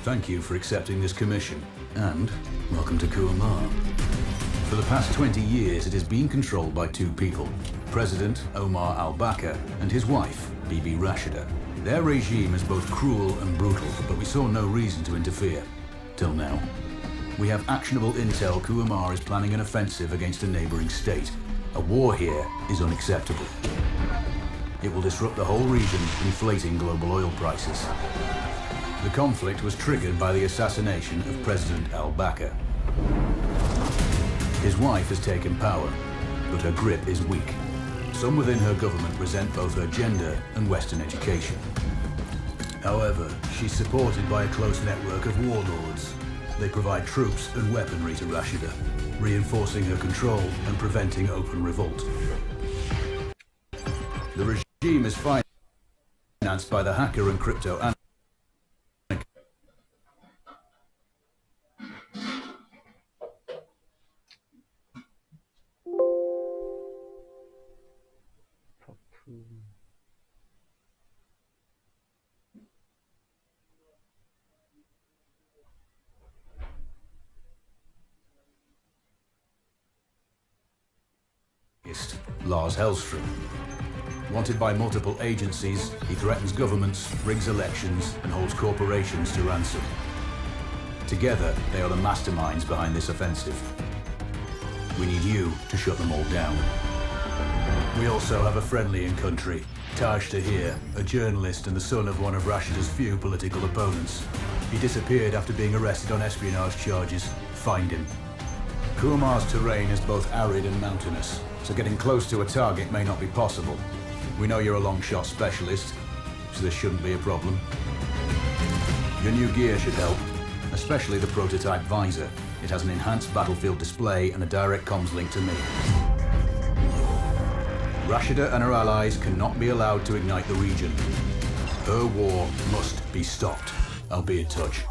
Thank you for accepting this commission, and welcome to Kuamar. For the past 20 years, it has been controlled by two people, President Omar al-Bakr and his wife, Bibi Rashida. Their regime is both cruel and brutal, but we saw no reason to interfere. Till now. We have actionable intel Kuamar is planning an offensive against a neighboring state. A war here is unacceptable. It will disrupt the whole region, inflating global oil prices. The conflict was triggered by the assassination of President al-Bakr. His wife has taken power, but her grip is weak. Some within her government resent both her gender and Western education. However, she's supported by a close network of warlords. They provide troops and weaponry to Rashida, reinforcing her control and preventing open revolt. The regime is financed by the hacker and crypto and Lars Hellstrom. Wanted by multiple agencies, he threatens governments, rigs elections, and holds corporations to ransom. Together, they are the masterminds behind this offensive. We need you to shut them all down. We also have a friendly in country, Taj Tahir, a journalist and the son of one of Rashida's few political opponents. He disappeared after being arrested on espionage charges. Find him. Kuamar's terrain is both arid and mountainous, so getting close to a target may not be possible. We know you're a long shot specialist, so this shouldn't be a problem. Your new gear should help, especially the prototype visor. It has an enhanced battlefield display and a direct comms link to me. Rashida and her allies cannot be allowed to ignite the region. Her war must be stopped. I'll be in touch.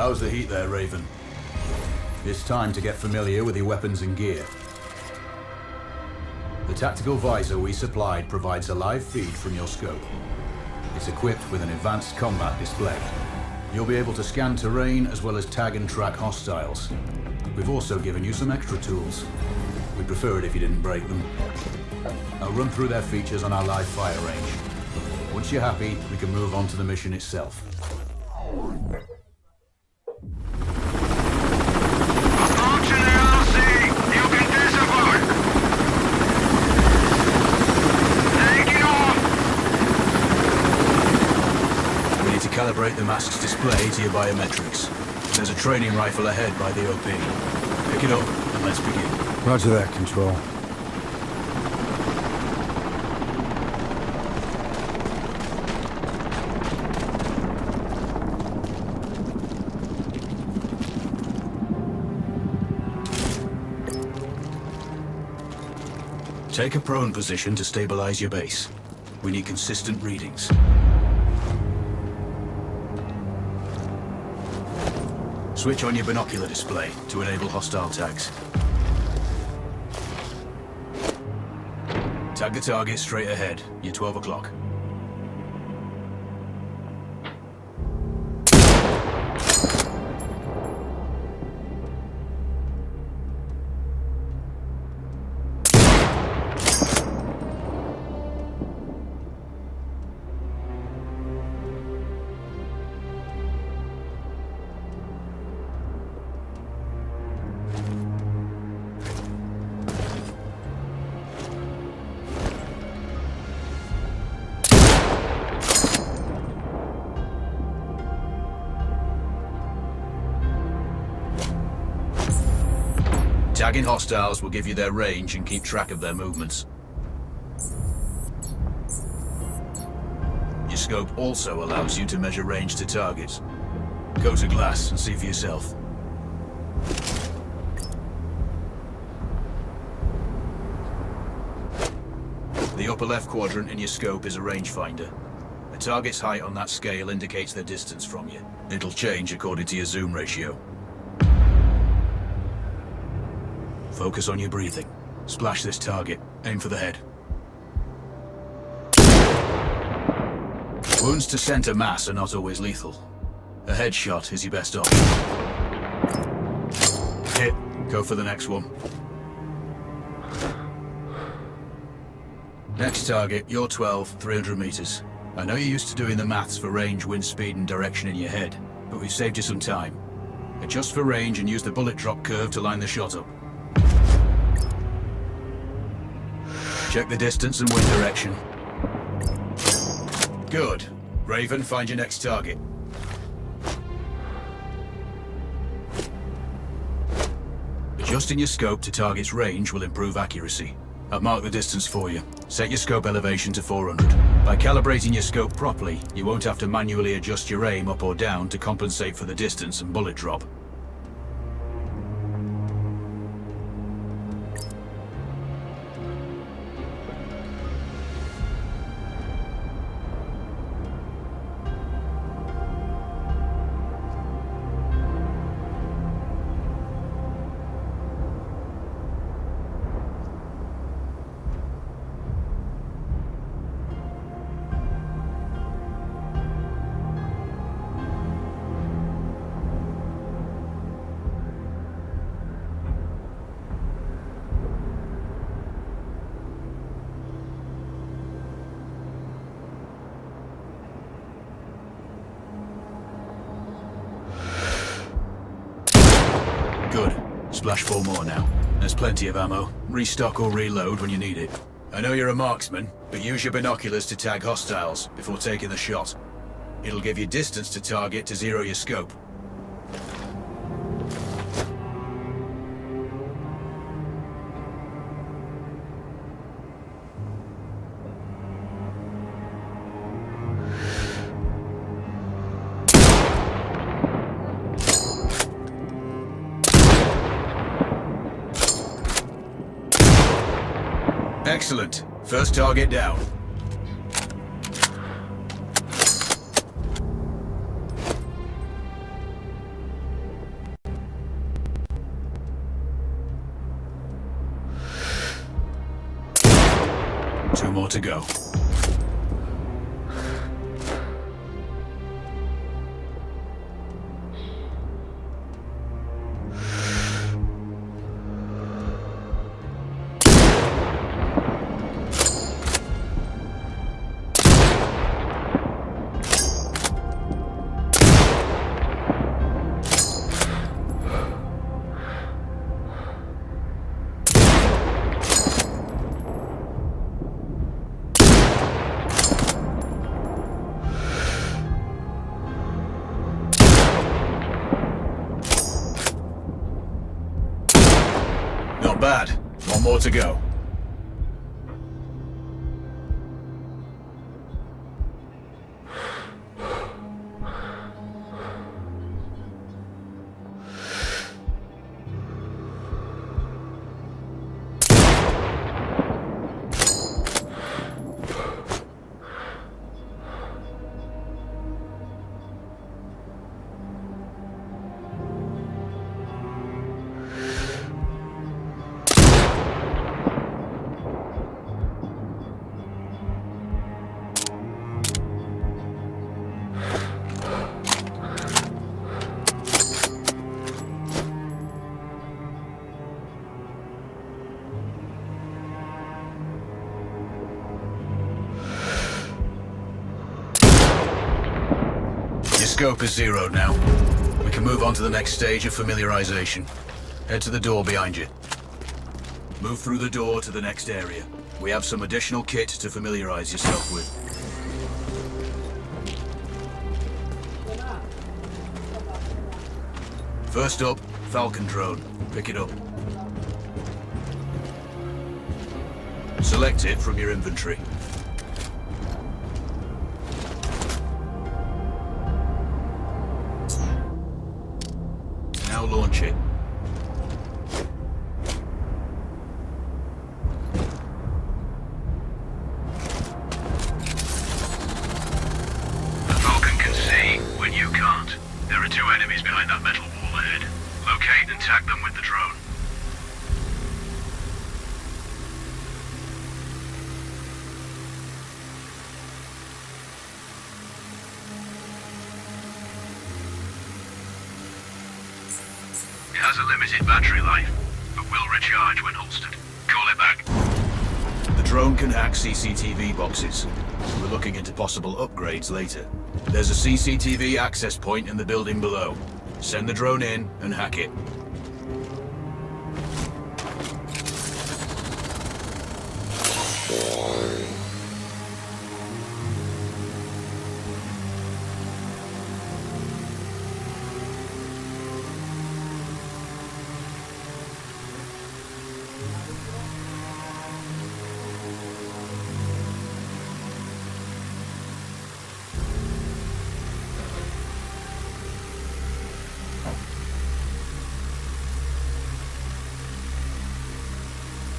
How's the heat there, Raven? It's time to get familiar with your weapons and gear. The tactical visor we supplied provides a live feed from your scope. It's equipped with an advanced combat display. You'll be able to scan terrain as well as tag and track hostiles. We've also given you some extra tools. We'd prefer it if you didn't break them. I'll run through their features on our live fire range. Once you're happy, we can move on to the mission itself. Calibrate the mask's display to your biometrics. There's a training rifle ahead by the OP. Pick it up and let's begin. Roger that, Control. Take a prone position to stabilize your base. We need consistent readings. Switch on your binocular display to enable hostile tags. Tag the target straight ahead. You're 12 o'clock. Tagging hostiles will give you their range and keep track of their movements. Your scope also allows you to measure range to targets. Go to glass and see for yourself. The upper left quadrant in your scope is a rangefinder. A target's height on that scale indicates their distance from you. It'll change according to your zoom ratio. Focus on your breathing. Splash this target. Aim for the head. Wounds to center mass are not always lethal. A headshot is your best option. Hit. Go for the next one. Next target, you're 12, 300 meters. I know you're used to doing the maths for range, wind speed, and direction in your head, but we've saved you some time. Adjust for range and use the bullet drop curve to line the shot up. Check the distance and wind direction. Good. Raven, find your next target. Adjusting your scope to target's range will improve accuracy. I've marked the distance for you. Set your scope elevation to 400. By calibrating your scope properly, you won't have to manually adjust your aim up or down to compensate for the distance and bullet drop. Good. Splash 4 more now. There's plenty of ammo. Restock or reload when you need it. I know you're a marksman, but use your binoculars to tag hostiles before taking the shot. It'll give you distance to target to zero your scope. Excellent. First target down. Two more to go. Not bad. One more to go. Your scope is zeroed now. We can move on to the next stage of familiarization. Head to the door behind you. Move through the door to the next area. We have some additional kit to familiarize yourself with. First up, Falcon drone. Pick it up. Select it from your inventory. Now launch it. The Falcon can see when you can't. There are two enemies behind that metal wall ahead. Locate and tag them with the drone. It has a limited battery life, but will recharge when holstered. Call it back. The drone can hack CCTV boxes. We're looking into possible upgrades later. There's a CCTV access point in the building below. Send the drone in and hack it.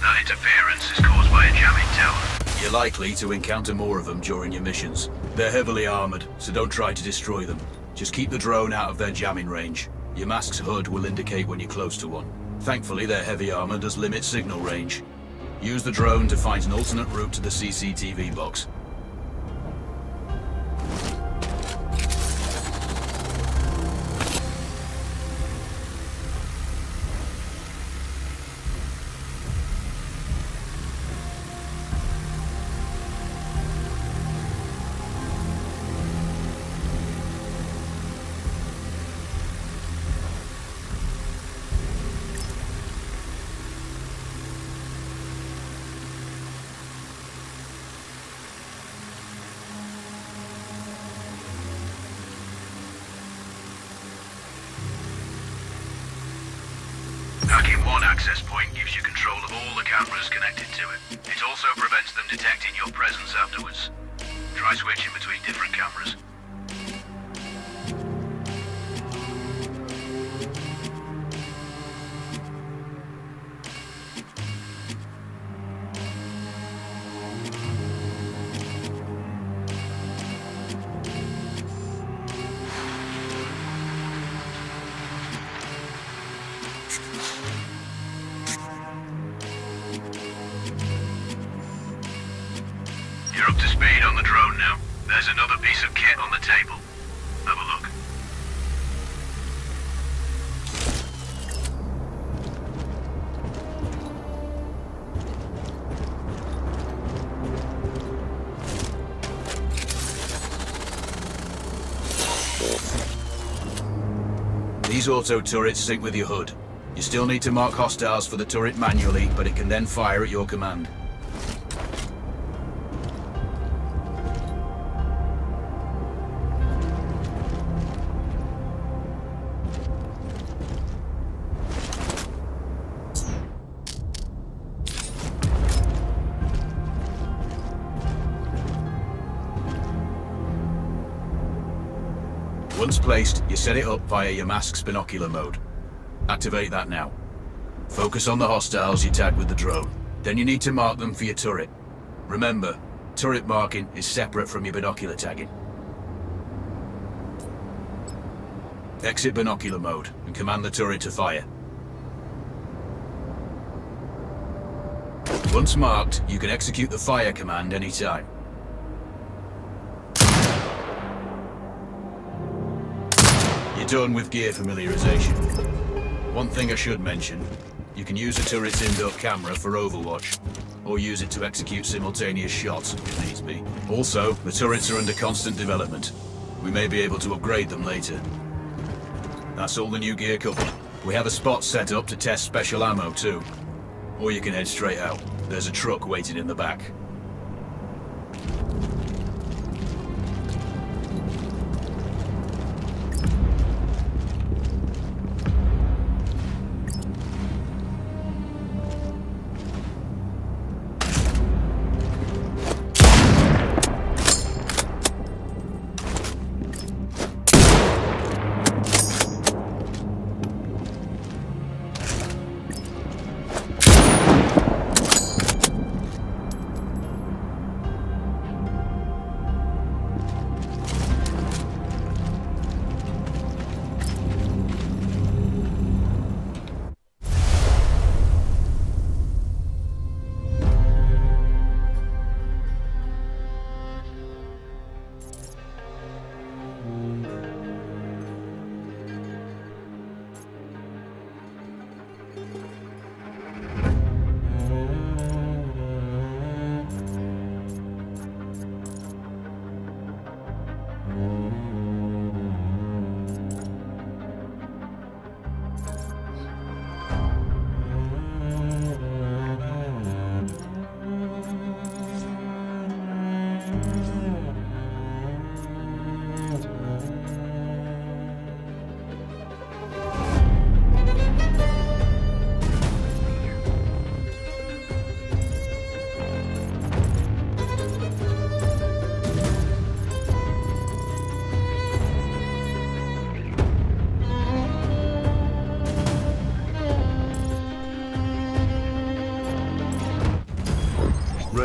That interference is caused by a jamming tower. You're likely to encounter more of them during your missions. They're heavily armored, so don't try to destroy them. Just keep the drone out of their jamming range. Your mask's hood will indicate when you're close to one. Thankfully, their heavy armor does limit signal range. Use the drone to find an alternate route to the CCTV box. Hacking one access point gives you control of all the cameras connected to it. It also prevents them detecting your presence afterwards. Try switching between different cameras. You're up to speed on the drone now. There's another piece of kit on the table. Have a look. These auto turrets sync with your hood. You still need to mark hostiles for the turret manually, but it can then fire at your command. Once placed, you set it up via your mask's binocular mode. Activate that now. Focus on the hostiles you tag with the drone. Then you need to mark them for your turret. Remember, turret marking is separate from your binocular tagging. Exit binocular mode and command the turret to fire. Once marked, you can execute the fire command anytime. You're done with gear familiarization. One thing I should mention, you can use a turret's in-built camera for overwatch, or use it to execute simultaneous shots if needs be. Also, the turrets are under constant development. We may be able to upgrade them later. That's all the new gear covered. We have a spot set up to test special ammo too. Or you can head straight out. There's a truck waiting in the back.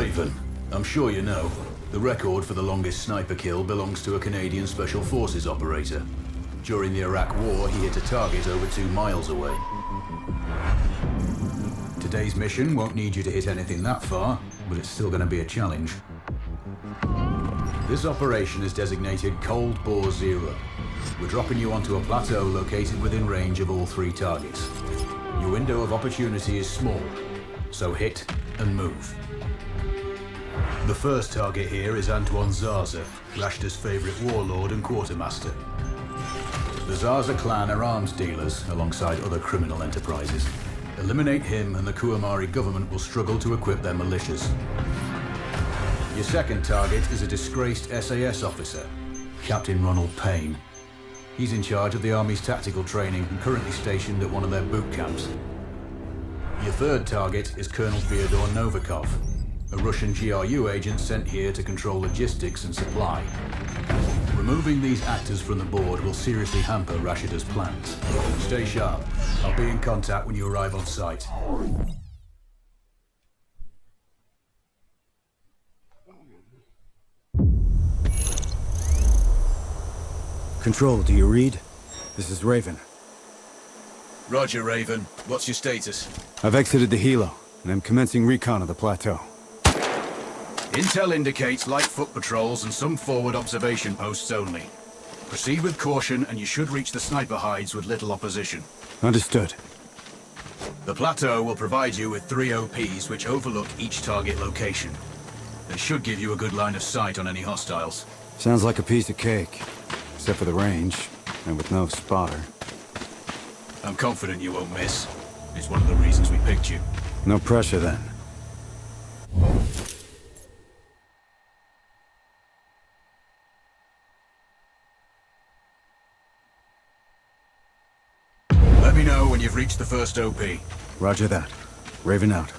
Raven. I'm sure you know, the record for the longest sniper kill belongs to a Canadian Special Forces operator. During the Iraq War, he hit a target over 2 miles away. Today's mission won't need you to hit anything that far, but it's still going to be a challenge. This operation is designated Cold Bore Zero. We're dropping you onto a plateau located within range of all 3 targets. Your window of opportunity is small, so hit and move. The first target here is Antoine Zaza, Rashta's favorite warlord and quartermaster. The Zaza clan are arms dealers alongside other criminal enterprises. Eliminate him and the Kuamari government will struggle to equip their militias. Your second target is a disgraced SAS officer, Captain Ronald Payne. He's in charge of the Army's tactical training and currently stationed at one of their boot camps. Your third target is Colonel Fyodor Novikov, a Russian GRU agent sent here to control logistics and supply. Removing these actors from the board will seriously hamper Rashida's plans. Stay sharp. I'll be in contact when you arrive on site. Control, do you read? This is Raven. Roger, Raven. What's your status? I've exited the helo, and I'm commencing recon of the plateau. Intel indicates light foot patrols and some forward observation posts only. Proceed with caution and you should reach the sniper hides with little opposition. Understood. The plateau will provide you with 3 OPs which overlook each target location. They should give you a good line of sight on any hostiles. Sounds like a piece of cake. Except for the range, and with no spotter. I'm confident you won't miss. It's one of the reasons we picked you. No pressure then. Let me know when you've reached the first OP. Roger that. Raven out.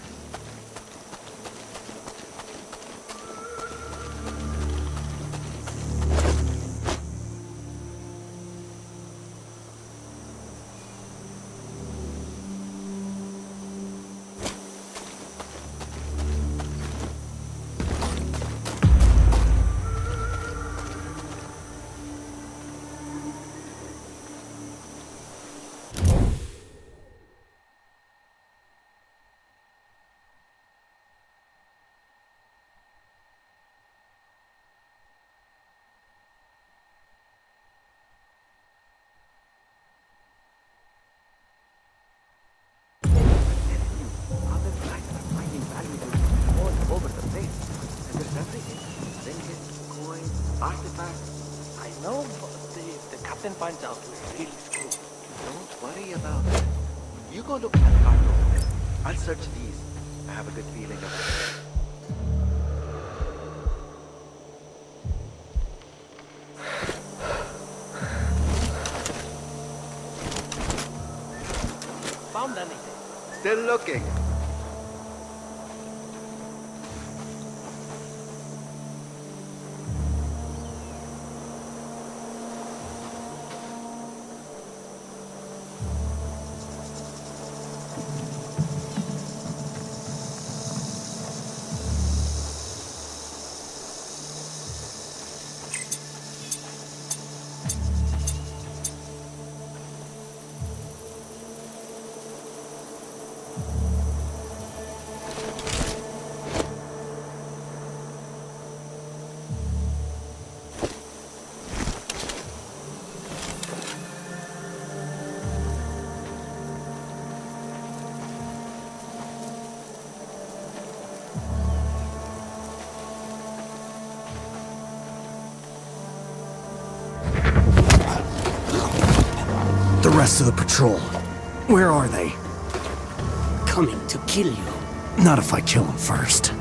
Artifacts. I know, but if the captain finds out, we're really screwed. Don't worry about it. You go look at the cargo. I'll search these. I have a good feeling of it. Found anything? Still looking. The rest of the patrol. Where are they? Coming to kill you. Not if I kill them first.